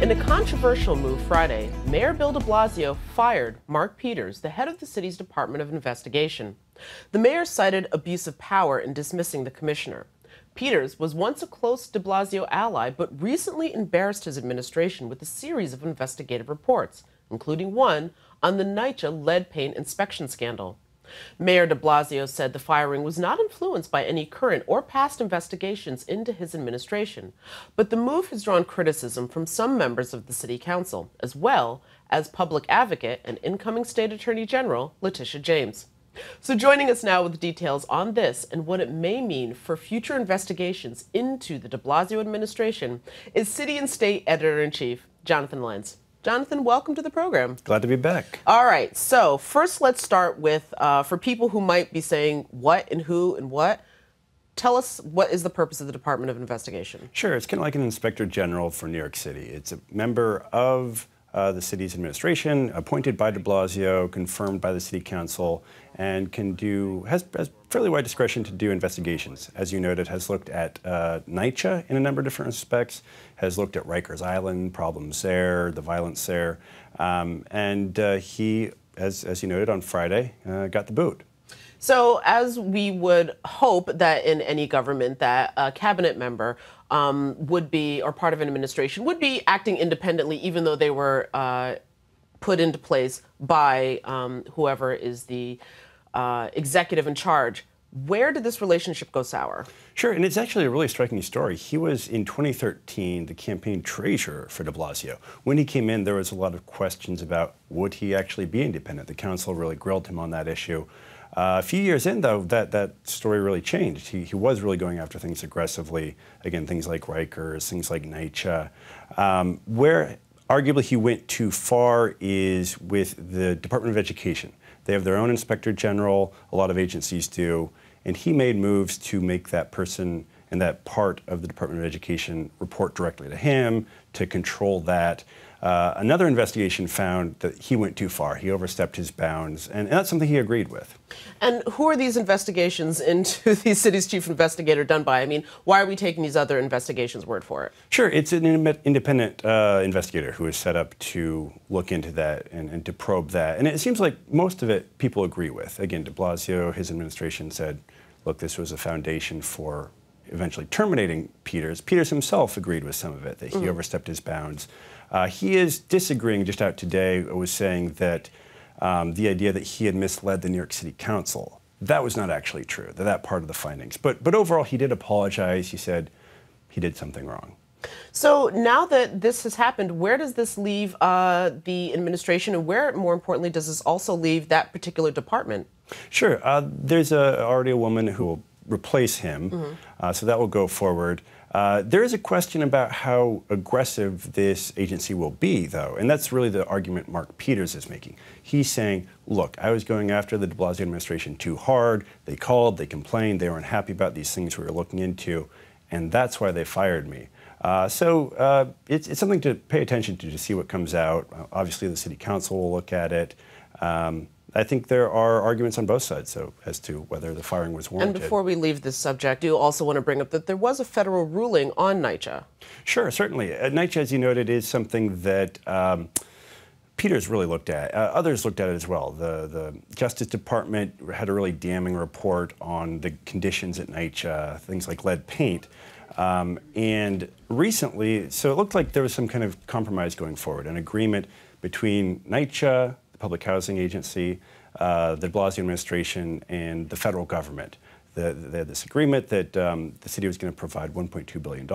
In a controversial move Friday, Mayor Bill de Blasio fired Mark Peters, the head of the city's Department of Investigation. The mayor cited abuse of power in dismissing the commissioner. Peters was once a close de Blasio ally, but recently embarrassed his administration with a series of investigative reports, including one on the NYCHA lead paint inspection scandal. Mayor de Blasio said the firing was not influenced by any current or past investigations into his administration, but the move has drawn criticism from some members of the city council, as well as public advocate and incoming state attorney general Letitia James. So joining us now with details on this and what it may mean for future investigations into the de Blasio administration is City and State Editor-in-Chief Jonathan Lenz. Jonathan, welcome to the program. Glad to be back. All right, so first let's start with, for people who might be saying what and who and what, tell us what is the purpose of the Department of Investigation? Sure, it's kind of like an inspector general for New York City. It's a member of the city's administration, appointed by de Blasio, confirmed by the city council, and has fairly wide discretion to do investigations. As you noted, has looked at NYCHA in a number of different respects, has looked at Rikers Island, problems there, the violence there, and he, as you noted on Friday, got the boot. So as we would hope that in any government that a cabinet member would be, or part of an administration, would be acting independently, even though they were put into place by whoever is the executive in charge. Where did this relationship go sour? Sure, and it's actually a really striking story. He was, in 2013, the campaign treasurer for de Blasio. When he came in, there was a lot of questions about would he actually be independent. The council really grilled him on that issue. A few years in, though, that story really changed. He was really going after things aggressively. Again, things like Rikers, things like NYCHA. Where arguably he went too far is with the Department of Education. They have their own inspector general, a lot of agencies do, and he made moves to make that person and that part of the Department of Education report directly to him, to control that. Another investigation found that he went too far. He overstepped his bounds, and that's something he agreed with. And who are these investigations into the city's chief investigator done by? I mean, why are we taking these other investigations' word for it? Sure, it's an independent investigator who is set up to look into that and to probe that. And it seems like most of it people agree with. Again, de Blasio, his administration said, look, this was a foundation for eventually terminating Peters. Peters himself agreed with some of it, that he overstepped his bounds. He is disagreeing just out today, was saying that the idea that he had misled the New York City Council, that was not actually true, that part of the findings. But overall, he did apologize. He said he did something wrong. So now that this has happened, where does this leave the administration, and where, more importantly, does this also leave that particular department? Sure. There's already a woman who will replace him, so that will go forward. There is a question about how aggressive this agency will be, though, and that's really the argument Mark Peters is making. He's saying, look, I was going after the de Blasio administration too hard. They called, they complained, they weren't happy about these things we were looking into, and that's why they fired me. So it's something to pay attention to see what comes out. Obviously, the city council will look at it. I think there are arguments on both sides as to whether the firing was warranted. And before we leave this subject, I do also want to bring up that there was a federal ruling on NYCHA. Sure, certainly. NYCHA, as you noted, is something that Peters really looked at. Others looked at it as well. The Justice Department had a really damning report on the conditions at NYCHA, things like lead paint. And recently, so it looked like there was some kind of compromise going forward, an agreement between NYCHA, Public Housing Agency, the de Blasio administration, and the federal government. They had this agreement that the city was going to provide $1.2 billion.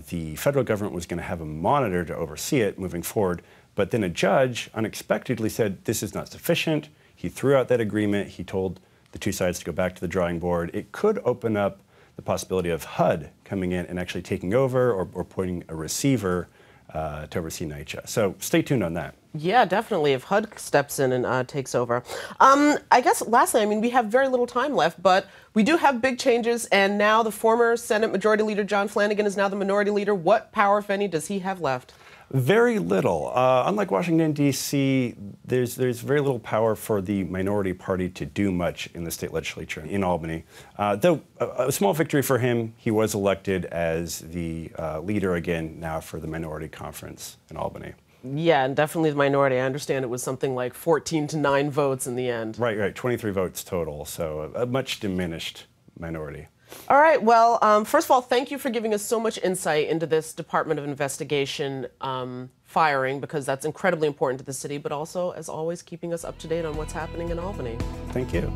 The federal government was going to have a monitor to oversee it moving forward, but then a judge unexpectedly said this is not sufficient. He threw out that agreement. He told the two sides to go back to the drawing board. It could open up the possibility of HUD coming in and actually taking over or appointing a receiver to oversee NYCHA. So stay tuned on that. Yeah, definitely, if HUD steps in and takes over. I guess lastly, I mean, we have very little time left, but we do have big changes, and now the former Senate Majority Leader John Flanagan is now the Minority Leader. What power, if any, does he have left? Very little. Unlike Washington, D.C., there's very little power for the minority party to do much in the state legislature in Albany. Though a small victory for him, he was elected as the leader again now for the minority conference in Albany. Yeah, and definitely the minority. I understand it was something like 14 to 9 votes in the end. Right, 23 votes total, so a much diminished minority. All right, well, first of all, thank you for giving us so much insight into this Department of Investigation firing, because that's incredibly important to the city, but also, as always, keeping us up to date on what's happening in Albany. Thank you.